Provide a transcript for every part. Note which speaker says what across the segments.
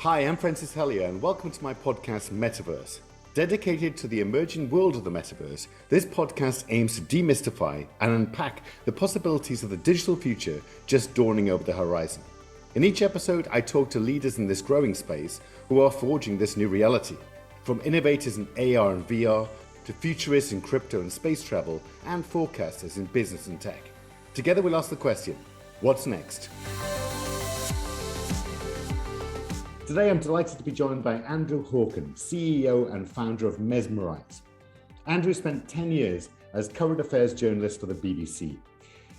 Speaker 1: Hi, I'm Francis Hellier and welcome to my podcast Metaverse. Dedicated to the emerging world of the metaverse, this podcast aims to demystify and unpack the possibilities of the digital future just dawning over the horizon. In each episode, I talk to leaders in this growing space who are forging this new reality. From innovators in AR and VR to futurists in crypto and space travel and forecasters in business and tech. Together we'll ask the question, what's next? Today I'm delighted to be joined by Andrew Hawken, CEO and founder of Mesmerise. Andrew spent 10 years as current affairs journalist for the BBC.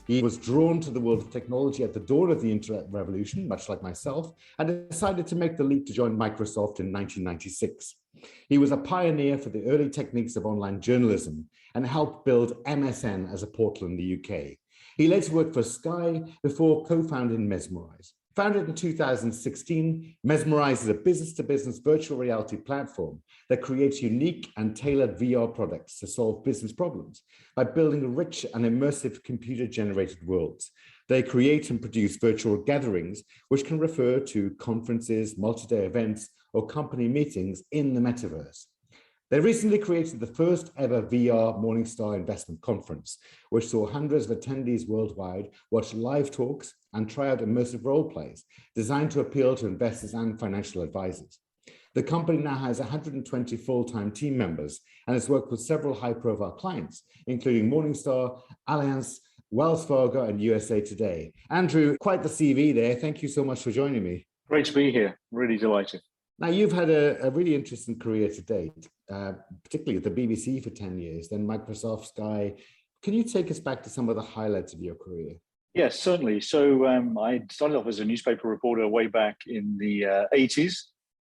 Speaker 1: He was drawn to the world of technology at the dawn of the internet revolution, much like myself, and decided to make the leap to join Microsoft in 1996. He was a pioneer for the early techniques of online journalism and helped build MSN as a portal in the UK. He later worked for Sky before co-founding Mesmerise. Founded in 2016, Mesmerise is a business-to-business virtual reality platform that creates unique and tailored VR products to solve business problems by building rich and immersive computer-generated worlds. They create and produce virtual gatherings, which can refer to conferences, multi-day events, or company meetings in the metaverse. They recently created the first ever VR Morningstar Investment Conference, which saw hundreds of attendees worldwide watch live talks and try out immersive role plays designed to appeal to investors and financial advisors. The company now has 120 full-time team members and has worked with several high-profile clients, including Morningstar, Allianz, Wells Fargo, and USA Today. Andrew, quite the CV there. Thank you so much for joining me.
Speaker 2: Great to be here. Really delighted.
Speaker 1: Now, you've had a really interesting career to date, particularly at the BBC for 10 years, then Microsoft, Sky. Can you take us back to some of the highlights of your career?
Speaker 2: Yes, certainly. So I started off as a newspaper reporter way back in the 80s.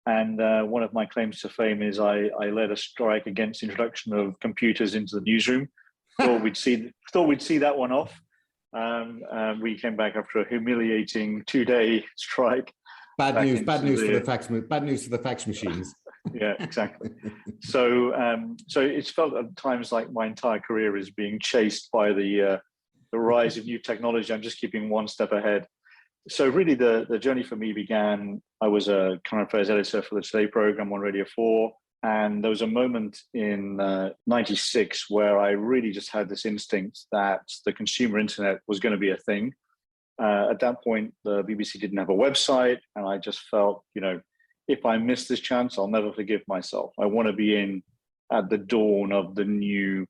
Speaker 2: And one of my claims to fame is I led a strike against the introduction of computers into the newsroom. Thought we'd see that one off. We came back after a humiliating 2-day strike.
Speaker 1: Bad news to the fax machines.
Speaker 2: Yeah, exactly. So it's felt at times like my entire career is being chased by the rise of new technology. I'm just keeping one step ahead. So really the journey for me began, I was a current affairs editor for the Today program on Radio 4. And there was a moment in 96 where I really just had this instinct that the consumer internet was going to be a thing. At that point, the BBC didn't have a website, and I just felt, if I miss this chance, I'll never forgive myself. I want to be in at the dawn of the new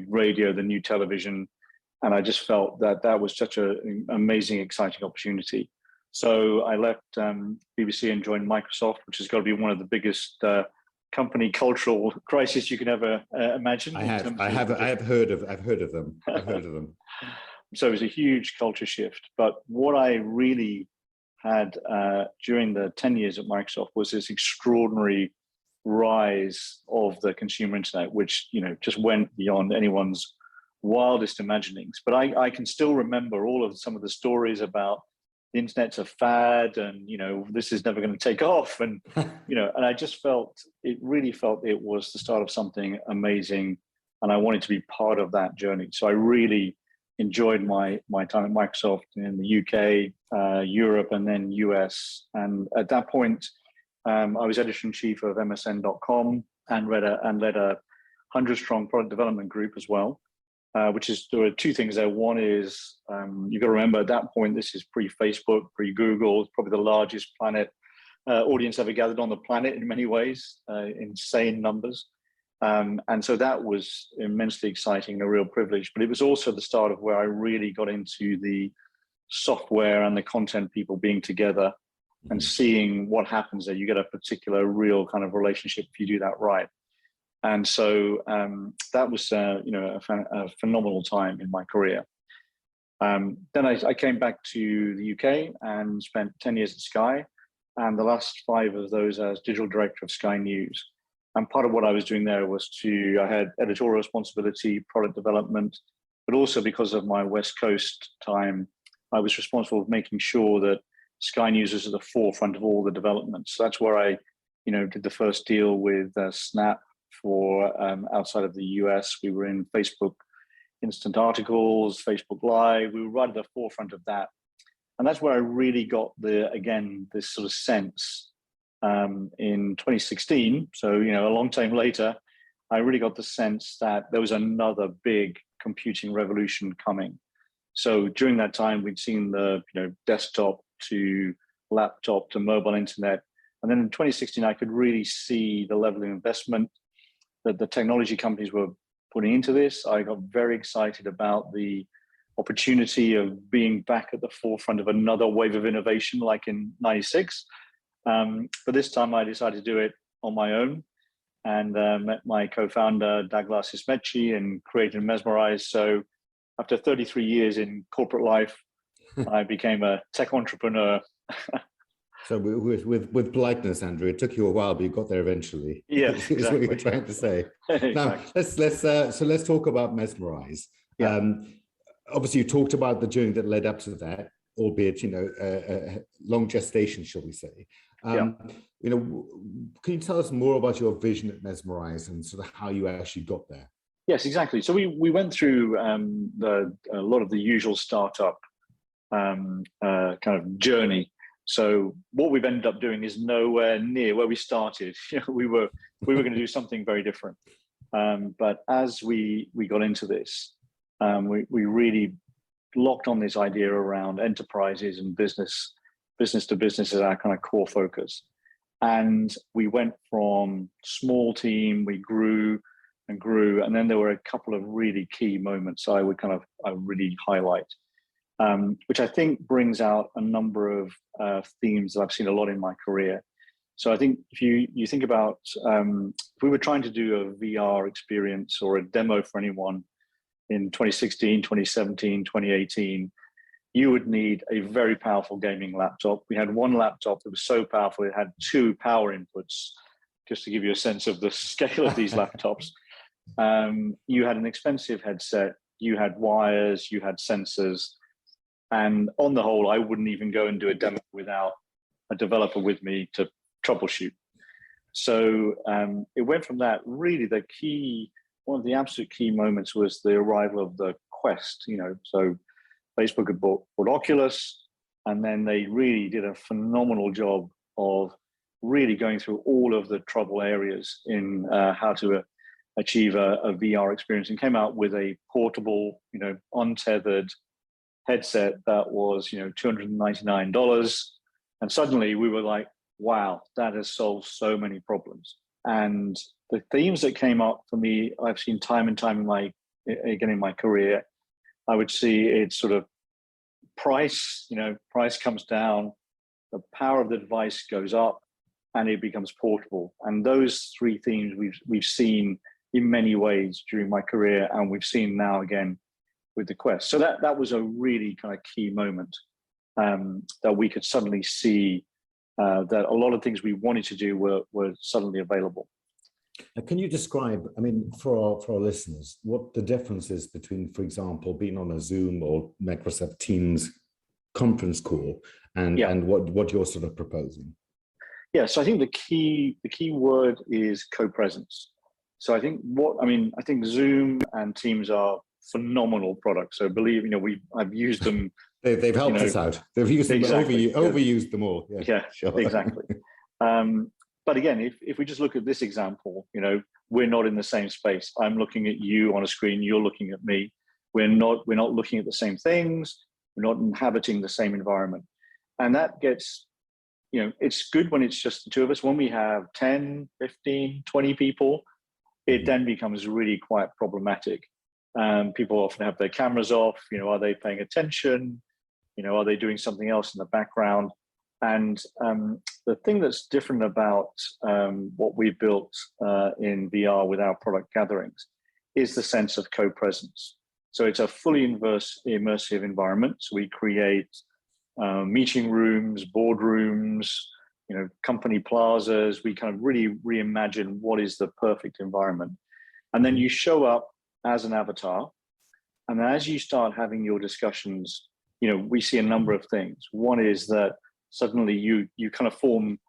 Speaker 2: radio, the new television, and I just felt that was such an amazing, exciting opportunity. So I left BBC and joined Microsoft, which has got to be one of the biggest company cultural crises you can ever imagine.
Speaker 1: I've heard of them.
Speaker 2: So it was a huge culture shift. But what I really had during the 10 years at Microsoft was this extraordinary rise of the consumer internet, which just went beyond anyone's wildest imaginings. But I can still remember some of the stories about the internet's a fad and this is never going to take off. And and I just really felt it was the start of something amazing. And I wanted to be part of that journey. So I really enjoyed my time at Microsoft in the UK, Europe, and then US. And at that point, I was editor-in-chief of MSN.com and led a 100-strong product development group as well, there are two things there. One is, you've got to remember at that point, this is pre-Facebook, pre-Google, probably the largest audience ever gathered on the planet in many ways, insane numbers. And so that was immensely exciting and a real privilege, but it was also the start of where I really got into the software and the content people being together and seeing what happens there. You get a particular real kind of relationship if you do that right. And so that was a phenomenal time in my career. Then I came back to the UK and spent 10 years at Sky, and the last 5 of those as digital director of Sky News. And part of what I was doing there was I had editorial responsibility, product development, but also because of my West Coast time, I was responsible for making sure that Sky News was at the forefront of all the developments. So that's where I, did the first deal with Snap for outside of the US. We were in Facebook Instant Articles, Facebook Live. We were right at the forefront of that. And that's where I really got this sort of sense in 2016, so a long time later, I really got the sense that there was another big computing revolution coming. So during that time, we'd seen the desktop to laptop to mobile internet, and then in 2016, I could really see the level of investment that the technology companies were putting into this. I got very excited about the opportunity of being back at the forefront of another wave of innovation, like in '96. But this time, I decided to do it on my own, and met my co-founder Douglas Ismetchi and created Mesmerise. So after 33 years in corporate life, I became a tech entrepreneur.
Speaker 1: So with politeness, Andrew, it took you a while, but you got there eventually.
Speaker 2: Yeah,
Speaker 1: is
Speaker 2: exactly.
Speaker 1: what you're trying to say.
Speaker 2: Exactly.
Speaker 1: Now, let's talk about Mesmerise.
Speaker 2: Yeah.
Speaker 1: Obviously, you talked about the journey that led up to that, albeit a long gestation, shall we say?
Speaker 2: Yeah.
Speaker 1: Can you tell us more about your vision at Mesmerise and sort of how you actually got there?
Speaker 2: Yes, exactly. So we went through a lot of the usual startup kind of journey. So what we've ended up doing is nowhere near where we started. We were going to do something very different. But as we got into this, we really locked on this idea around enterprises and business to business as our kind of core focus. And we went from small team, we grew and grew, and then there were a couple of really key moments I would really highlight, which I think brings out a number of themes that I've seen a lot in my career. So I think if you think about, if we were trying to do a VR experience or a demo for anyone in 2016, 2017, 2018, you would need a very powerful gaming laptop. We had one laptop that was so powerful, it had 2 power inputs, just to give you a sense of the scale of these laptops. You had an expensive headset, you had wires, you had sensors, and on the whole, I wouldn't even go and do a demo without a developer with me to troubleshoot. So it went from that. Really, one of the absolute key moments was the arrival of the Quest. So Facebook had bought Oculus, and then they really did a phenomenal job of really going through all of the trouble areas in how to achieve a VR experience, and came out with a portable, untethered headset that was, $299. And suddenly we were like, wow, that has solved so many problems. And the themes that came up for me, I've seen time and time in my career, I would see it's sort of price comes down, the power of the device goes up, and it becomes portable. And those 3 themes we've seen in many ways during my career, and we've seen now again with the Quest. So that was a really kind of key moment, that we could suddenly see that a lot of things we wanted to do were suddenly available.
Speaker 1: Can you describe, for our listeners, what the difference is between, for example, being on a Zoom or Microsoft Teams conference call and what you're sort of proposing?
Speaker 2: Yeah, so I think the key word is co-presence. So I think I think Zoom and Teams are phenomenal products. So believe, I've used them.
Speaker 1: They've helped us out. They've used them,
Speaker 2: exactly.
Speaker 1: overused them all.
Speaker 2: Yeah, sure. Exactly. But again, if we just look at this example, we're not in the same space. I'm looking at you on a screen. You're looking at me. We're not looking at the same things. We're not inhabiting the same environment. And that gets, it's good when it's just the 2 of us. When we have 10, 15, 20 people, it then becomes really quite problematic. People often have their cameras off. Are they paying attention? Are they doing something else in the background? And the thing that's different about what we built in VR with our product gatherings is the sense of co-presence. So it's a fully immersive environment. So we create meeting rooms, boardrooms, company plazas. We kind of really reimagine what is the perfect environment. And then you show up as an avatar. And as you start having your discussions, we see a number of things. One is that suddenly you kind of form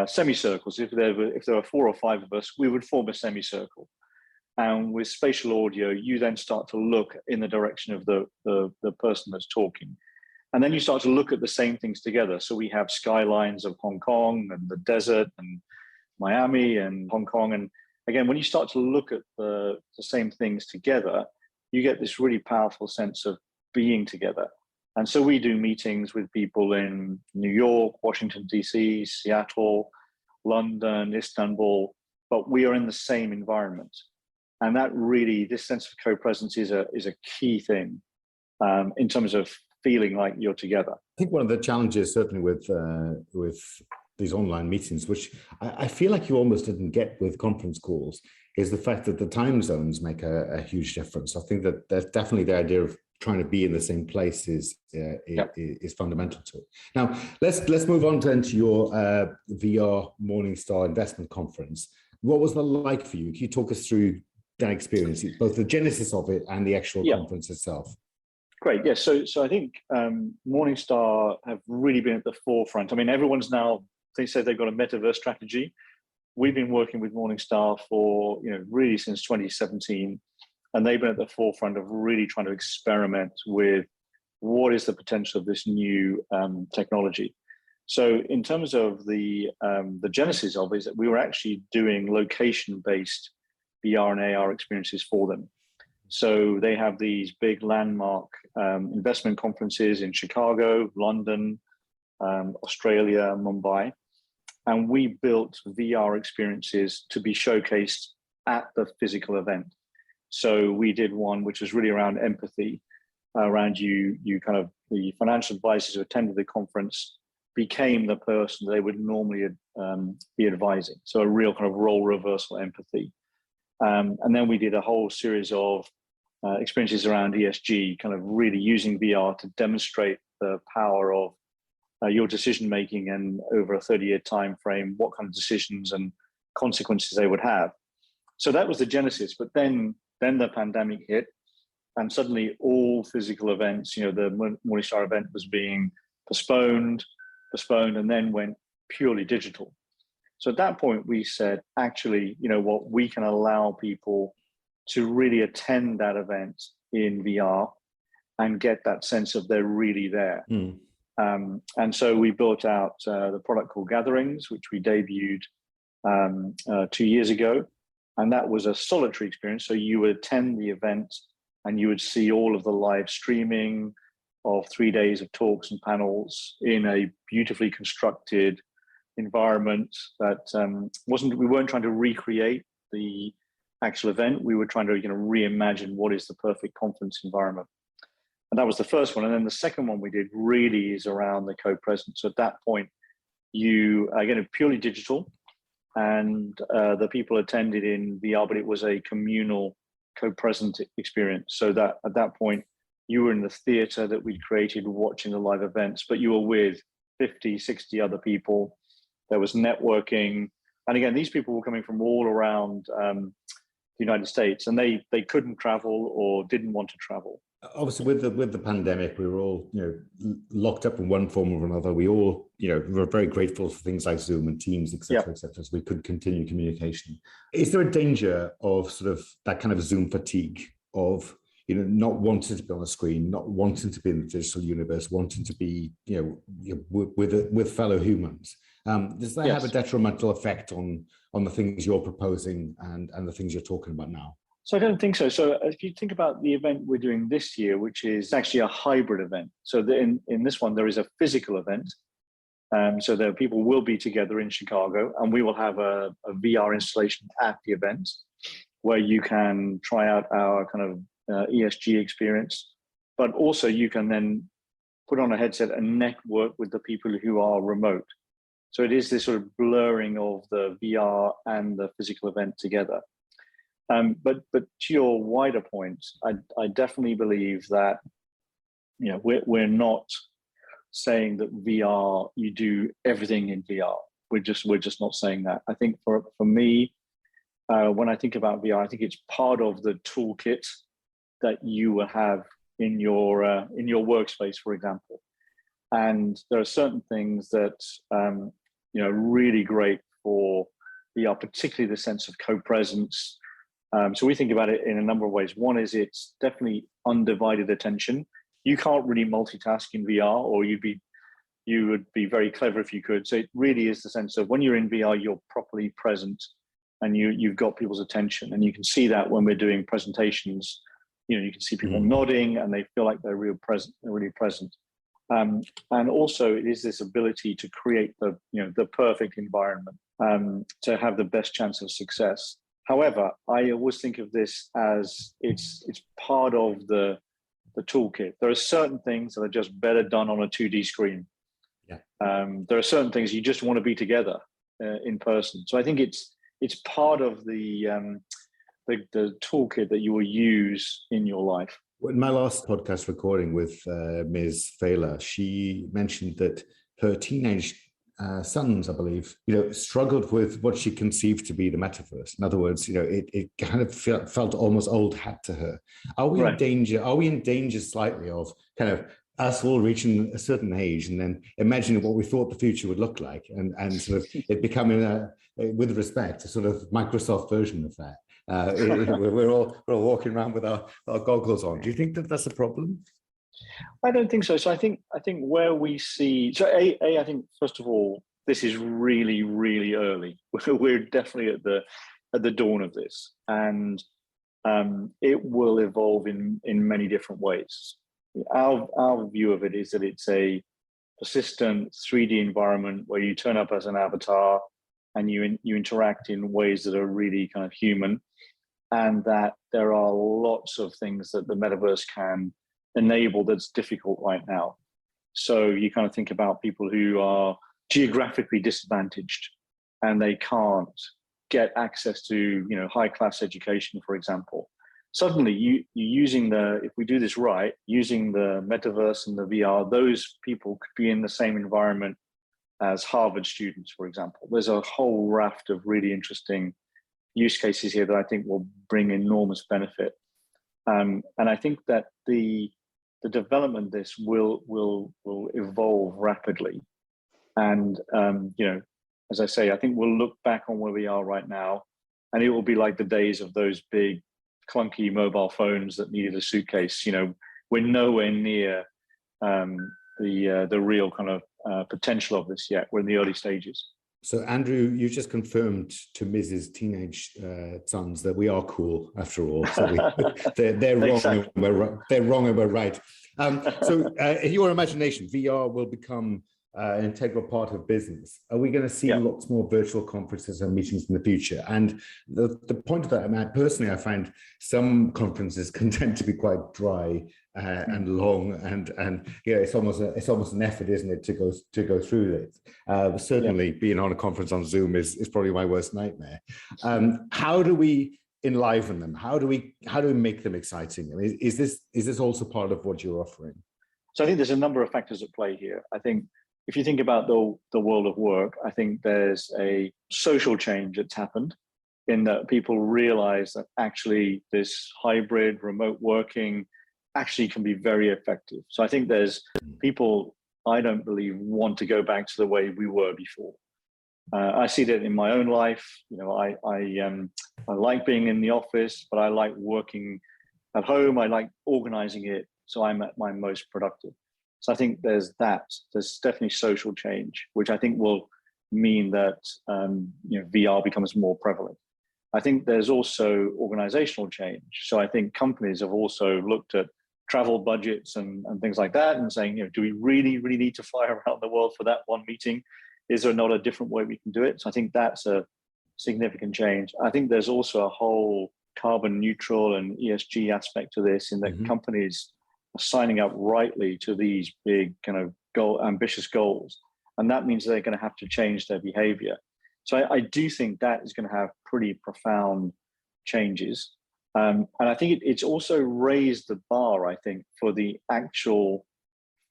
Speaker 2: semicircles. If there were 4 or 5 of us, we would form a semicircle. And with spatial audio, you then start to look in the direction of the person that's talking. And then you start to look at the same things together. So we have skylines of Hong Kong and the desert and Miami and Hong Kong. And again, when you start to look at the same things together, you get this really powerful sense of being together. And so we do meetings with people in New York, Washington, DC, Seattle, London, Istanbul, but we are in the same environment. And that really, this sense of co-presence is a key thing in terms of feeling like you're together.
Speaker 1: I think one of the challenges, certainly with these online meetings, which I feel like you almost didn't get with conference calls, is the fact that the time zones make a huge difference. I think that there's definitely the idea of trying to be in the same place is fundamental to it. Now, let's move on to your VR Morningstar Investment Conference. What was that like for you? Can you talk us through that experience, both the genesis of it and the actual conference itself?
Speaker 2: Great. Yes. So I think Morningstar have really been at the forefront. I mean, everyone's now, they say they've got a metaverse strategy. We've been working with Morningstar for, really since 2017, and they've been at the forefront of really trying to experiment with what is the potential of this new technology. So in terms of the genesis of it, is that we were actually doing location-based VR and AR experiences for them. So they have these big landmark investment conferences in Chicago, London, Australia, Mumbai. And we built VR experiences to be showcased at the physical event. So we did one which was really around empathy, around you kind of, the financial advisors who attended the conference became the person they would normally be advising. So a real kind of role reversal empathy. And then we did a whole series of experiences around ESG, kind of really using VR to demonstrate the power of your decision making, and over a 30-year time frame, what kind of decisions and consequences they would have. So that was the genesis. But then the pandemic hit, and suddenly all physical events, the Morningstar event was being postponed, and then went purely digital. So at that point, we said, actually, what, we can allow people to really attend that event in VR and get that sense of they're really there. And so we built out the product called Gatherings, which we debuted 2 years ago. And that was a solitary experience. So you would attend the event and you would see all of the live streaming of 3 days of talks and panels in a beautifully constructed environment that we weren't trying to recreate the actual event. We were trying to reimagine what is the perfect conference environment. And that was the first one. And then the second one we did really is around the co-presence. So at that point, you, again, purely digital, and the people attended in VR, but it was a communal co-present experience. So that at that point, you were in the theater that we'd created watching the live events, but you were with 50, 60 other people. There was networking. And again, these people were coming from all around the United States, and they couldn't travel or didn't want to travel.
Speaker 1: Obviously, with the pandemic, we were all locked up in one form or another. We all were very grateful for things like Zoom and Teams, etc., so we could continue communication. Is there a danger of sort of that kind of Zoom fatigue, of not wanting to be on a screen, not wanting to be in the digital universe, wanting to be with fellow humans? Does that have a detrimental effect on the things you're proposing and the things you're talking about now?
Speaker 2: So I don't think so. So if you think about the event we're doing this year, which is actually a hybrid event. So in this one, there is a physical event. So there people will be together in Chicago, and we will have a VR installation at the event where you can try out our kind of ESG experience, but also you can then put on a headset and network with the people who are remote. So it is this sort of blurring of the VR and the physical event together. But to your wider point, I definitely believe that we're not saying that VR, you do everything in VR. We're just not saying that. I think for me, when I think about VR, I think it's part of the toolkit that you will have in your workspace, for example. And there are certain things that really great for VR, particularly the sense of co-presence. So we think about it in a number of ways. One is it's definitely undivided attention. you can't really multitask in VR, or you would be very clever if you could. So it really is the sense of when you're in VR, you're properly present and you've got people's attention. And you can see that when we're doing presentations, you can see people nodding and they feel like they're really present. And also it is this ability to create the perfect environment to have the best chance of success. However, I always think of this as it's part of the toolkit. There are certain things that are just better done on a 2D screen.
Speaker 1: Yeah.
Speaker 2: There are certain things you just want to be together in person. So I think it's part of the toolkit that you will use in your life.
Speaker 1: In my last podcast recording with Ms. Thaler, she mentioned that her teenage sons, I believe, struggled with what she conceived to be the metaverse. In other words, it kind of felt almost old hat to her. Are we in danger? Are we in danger slightly of kind of us all reaching a certain age and then imagining what we thought the future would look like, and sort of it becoming, with respect, a sort of Microsoft version of that? We're all walking around with our goggles on. Do you think that that's a problem?
Speaker 2: I don't think so. So I think where we see, so I think first of all, this is really, really early. We're definitely at the dawn of this, and it will evolve in many different ways. Our view of it is that it's a persistent 3D environment where you turn up as an avatar and you interact in ways that are really kind of human, and that there are lots of things that the metaverse can enable that's difficult right now. So you kind of think about people who are geographically disadvantaged and they can't get access to high class education, for example. Suddenly you using if we do this right, using the metaverse and the VR, those people could be in the same environment as Harvard students, for example. There's a whole raft of really interesting use cases here that I think will bring enormous benefit. And I think that the development of this will evolve rapidly. And as I say, I think we'll look back on where we are right now, and it will be like the days of those big clunky mobile phones that needed a suitcase. We're nowhere near the real kind of potential of this yet. We're in the early stages.
Speaker 1: So, Andrew, you just confirmed to Mrs. Teenage sons that we are cool after all. So they're wrong. Exactly. They're wrong and we're right. So, in your imagination, VR will become an integral part of business. Are we going to see lots more virtual conferences and meetings in the future? And the point of that, I find some conferences can tend to be quite dry and long, and it's almost an effort, isn't it, to go through it? Certainly, being on a conference on Zoom is probably my worst nightmare. How do we enliven them? How do we make them exciting? I mean, is this also part of what you're offering?
Speaker 2: So I think there's a number of factors at play here. I think if you think about the world of work, I think there's a social change that's happened in that people realize that actually this hybrid remote working actually can be very effective. So I think there's people, I don't believe, want to go back to the way we were before. I see that in my own life. I like being in the office, but I like working at home. I like organizing it so I'm at my most productive. So I think there's definitely social change, which I think will mean that VR becomes more prevalent. I think there's also organizational change. So I think companies have also looked at travel budgets and things like that and saying, do we really need to fly around the world for that one meeting? Is there not a different way we can do it? So I think that's a significant change. I think there's also a whole carbon neutral and ESG aspect to this, in that companies are signing up rightly to these big kind of ambitious goals. And that means they're going to have to change their behavior. So I do think that is going to have pretty profound changes. And I think it's also raised the bar, I think, for the actual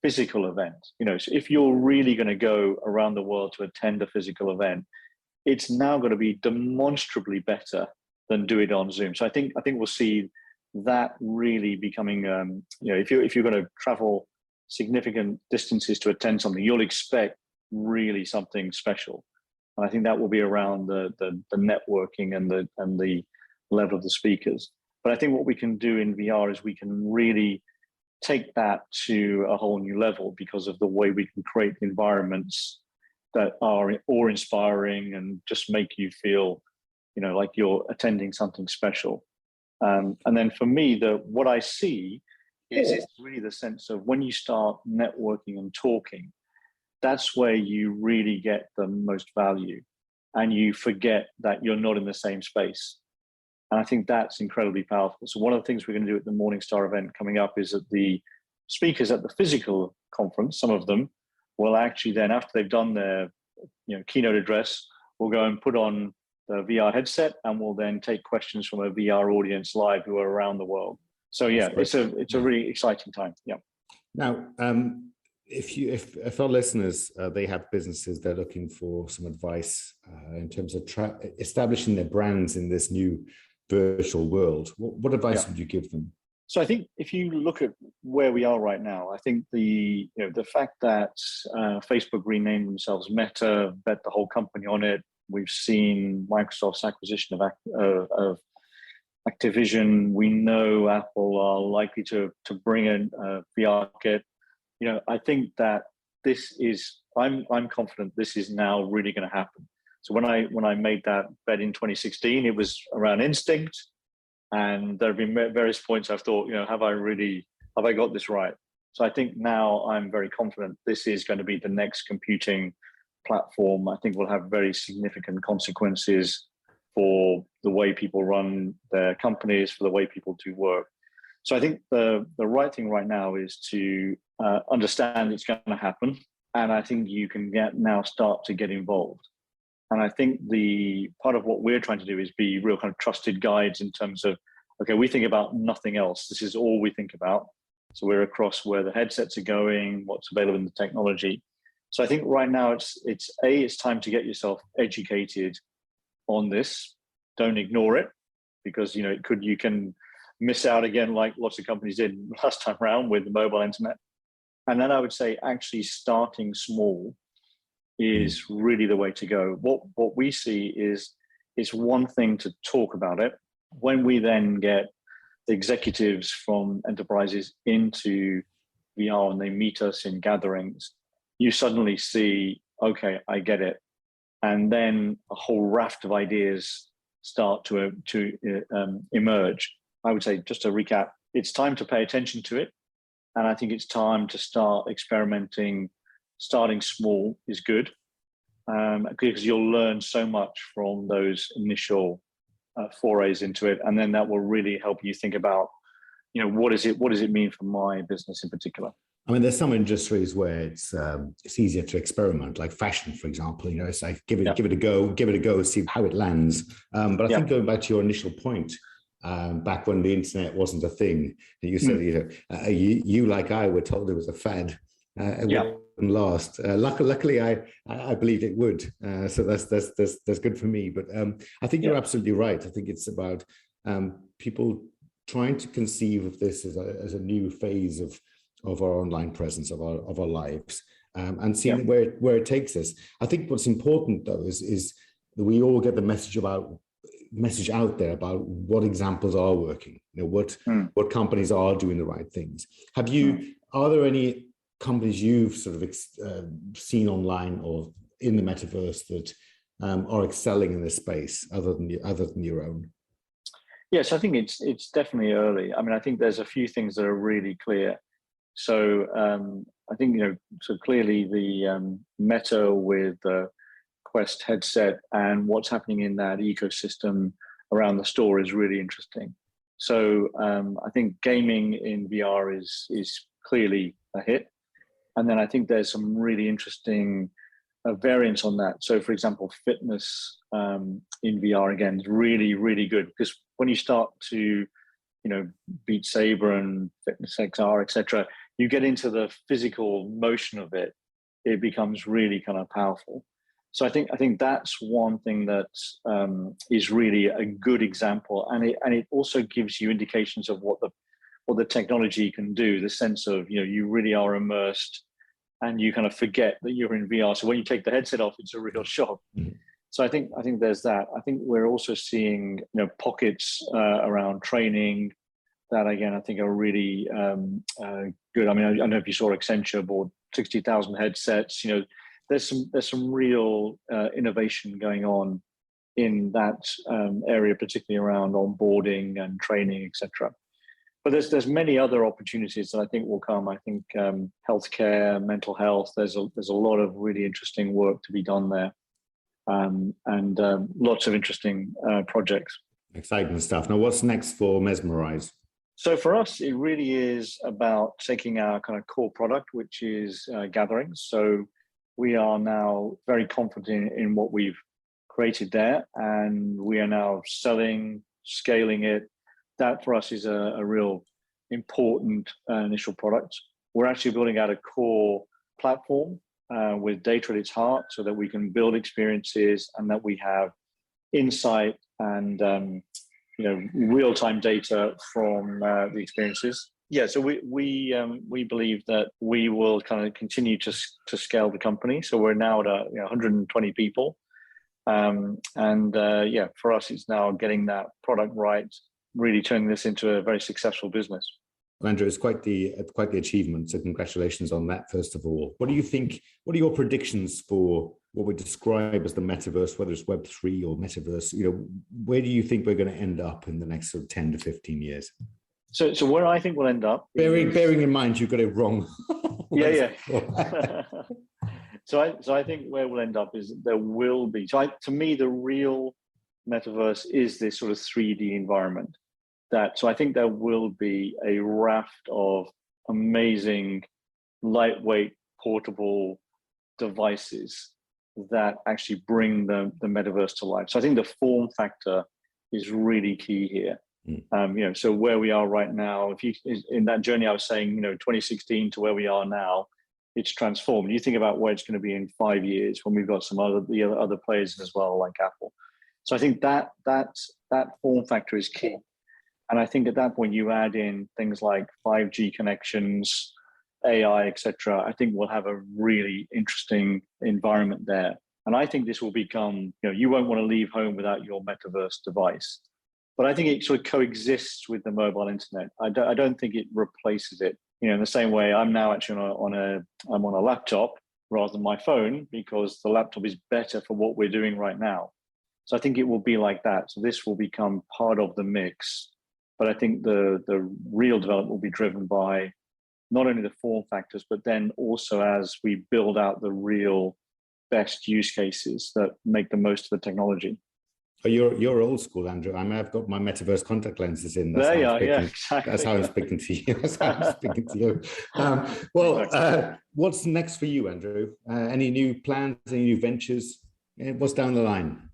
Speaker 2: physical event. So if you're really going to go around the world to attend a physical event, it's now going to be demonstrably better than do it on Zoom. So I think we'll see that really becoming, if you're going to travel significant distances to attend something, you'll expect really something special. And I think that will be around the networking and the level of the speakers. But I think what we can do in VR is we can really take that to a whole new level because of the way we can create environments that are awe-inspiring and just make you feel, like you're attending something special. And then for me, what I see is it's really the sense of when you start networking and talking, that's where you really get the most value, and you forget that you're not in the same space. And I think that's incredibly powerful. So one of the things we're going to do at the Morningstar event coming up is that the speakers at the physical conference, some of them, will actually then, after they've done their keynote address, will go and put on the VR headset, and we'll then take questions from a VR audience live who are around the world. So yeah, it's a really exciting time. Yeah.
Speaker 1: Now, if our listeners they have businesses, they're looking for some advice in terms of establishing their brands in this new virtual world, what advice would you give them?
Speaker 2: So I think if you look at where we are right now, I think the fact that Facebook renamed themselves Meta, bet the whole company on it. We've seen Microsoft's acquisition of Activision. We know Apple are likely to bring in a VR kit. I think that I'm confident this is now really going to happen. So when I made that bet in 2016, it was around instinct, and there have been various points I've thought, have I got this right? So I think now I'm very confident this is going to be the next computing platform. I think will have very significant consequences for the way people run their companies, for the way people do work. So I think the right thing right now is to understand it's going to happen, and I think you can now start to get involved. And I think the part of what we're trying to do is be real kind of trusted guides in terms of, okay, we think about nothing else. This is all we think about. So we're across where the headsets are going, what's available in the technology. So I think right now it's time to get yourself educated on this. Don't ignore it, because you can miss out again, like lots of companies did last time around with the mobile internet. And then I would say actually starting small is really the way to go. What we see is it's one thing to talk about it. When we then get the executives from enterprises into VR and they meet us in gatherings, you suddenly see, okay, I get it. And then a whole raft of ideas start to emerge. I would say, just to recap, it's time to pay attention to it. And I think it's time to start experimenting. Starting small is good, because you'll learn so much from those initial forays into it. And then that will really help you think about, what does it mean for my business in particular?
Speaker 1: I mean, there's some industries where it's easier to experiment, like fashion, for example. It's like give it a go, see how it lands. But I think going back to your initial point, back when the internet wasn't a thing, you said you like I were told it was a fad. It wouldn't last. Luckily, I believed it would. So that's good for me. But I think you're absolutely right. I think it's about people trying to conceive of this as a new phase of our online presence, of our lives, and seeing where it takes us. I think what's important though is that we all get the message out there about what examples are working. What companies are doing the right things. Are there any companies you've sort of seen online or in the metaverse that are excelling in this space other than your own?
Speaker 2: Yes, I think it's definitely early. I mean, I think there's a few things that are really clear. So I think, so clearly the Meta with the Quest headset and what's happening in that ecosystem around the store is really interesting. So I think gaming in VR is clearly a hit. And then I think there's some really interesting variants on that. So for example, fitness in VR again is really, really good, because when you start to, Beat Saber and Fitness XR, etc., you get into the physical motion of it, it becomes really kind of powerful. So I think that's one thing that is really a good example, and it also gives you indications of what the technology can do. The sense of you really are immersed, and you kind of forget that you're in VR. So when you take the headset off, it's a real shock. Mm-hmm. So I think there's that. I think we're also seeing pockets around training, again, I think are really good. I mean, I don't know if you saw Accenture bought 60,000 headsets. There's some real innovation going on in that area, particularly around onboarding and training, etc. But there's many other opportunities that I think will come. I think healthcare, mental health. There's a lot of really interesting work to be done there, and lots of interesting projects.
Speaker 1: Exciting stuff. Now, what's next for Mesmerise?
Speaker 2: So for us, it really is about taking our kind of core product, which is gatherings. So we are now very confident in what we've created there, and we are now selling, scaling it. That for us is a real important initial product. We're actually building out a core platform with data at its heart so that we can build experiences and that we have insight and real-time data from the experiences. Yeah, so we believe that we will kind of continue to scale the company. So we're now at 120 people, for us, it's now getting that product right, really turning this into a very successful business.
Speaker 1: Andrew, it's quite the achievement. So congratulations on that, first of all. What do you think? What are your predictions for what we describe as the metaverse, whether it's Web3 or metaverse? Where do you think we're going to end up in the next sort of 10 to 15 years?
Speaker 2: So where I think we'll end up,
Speaker 1: bearing in mind you got it wrong.
Speaker 2: Yeah. So I think where we'll end up is there will be. To me, the real metaverse is this sort of 3D environment. So I think there will be a raft of amazing, lightweight, portable devices that actually bring the metaverse to life. So I think the form factor is really key here. So where we are right now, if you in that journey, I was saying, 2016 to where we are now, it's transformed. You think about where it's going to be in 5 years when we've got some other players as well, like Apple. So I think that form factor is key. And I think at that point, you add in things like 5G connections, AI, etc. I think we'll have a really interesting environment there. And I think this will become, you won't want to leave home without your metaverse device. But I think it sort of coexists with the mobile internet. I don't think it replaces it. In the same way, I'm now actually I'm on a laptop rather than my phone because the laptop is better for what we're doing right now. So I think it will be like that. So this will become part of the mix. But I think the real development will be driven by not only the form factors, but then also as we build out the real best use cases that make the most of the technology.
Speaker 1: Oh, you're old school, Andrew. I've got my metaverse contact lenses in.
Speaker 2: There you are. Yeah, exactly.
Speaker 1: That's how I'm speaking to you. What's next for you, Andrew? Any new plans? Any new ventures? What's down the line?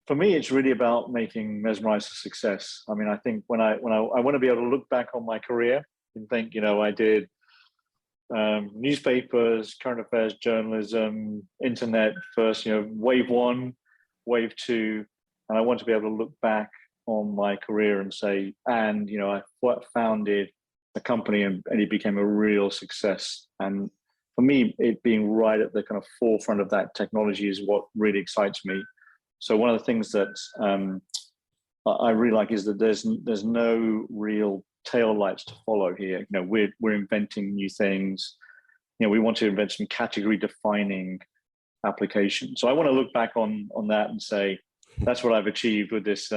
Speaker 2: For me, it's really about making Mesmerise a success. I mean, I think when I want to be able to look back on my career and think, I did newspapers, current affairs, journalism, internet first, wave one, wave two. And I want to be able to look back on my career and say, I founded a company and it became a real success. And for me, it being right at the kind of forefront of that technology is what really excites me. So one of the things that I really like is that there's no real tail lights to follow here. We're inventing new things. We want to invent some category defining applications. So I want to look back on that and say, that's what I've achieved with this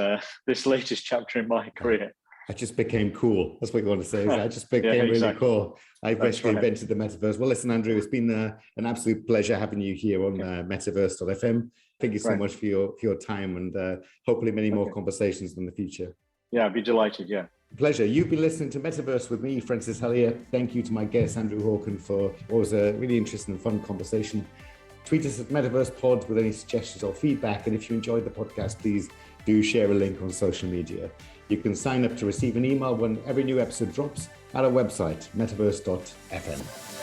Speaker 2: latest chapter in my career.
Speaker 1: I just became cool. That's what you want to say. I just became really cool. I've basically invented the metaverse. Well, listen, Andrew, it's been an absolute pleasure having you here on metaverse.fm. Thank you so much for your time and hopefully many more conversations in the future.
Speaker 2: Yeah, I'd be delighted. Yeah.
Speaker 1: Pleasure. You've been listening to Metaverse with me, Francis Hellier. Thank you to my guest, Andrew Hawken, for what was a really interesting and fun conversation. Tweet us at MetaversePod with any suggestions or feedback. And if you enjoyed the podcast, please do share a link on social media. You can sign up to receive an email when every new episode drops at our website, metaverse.fm.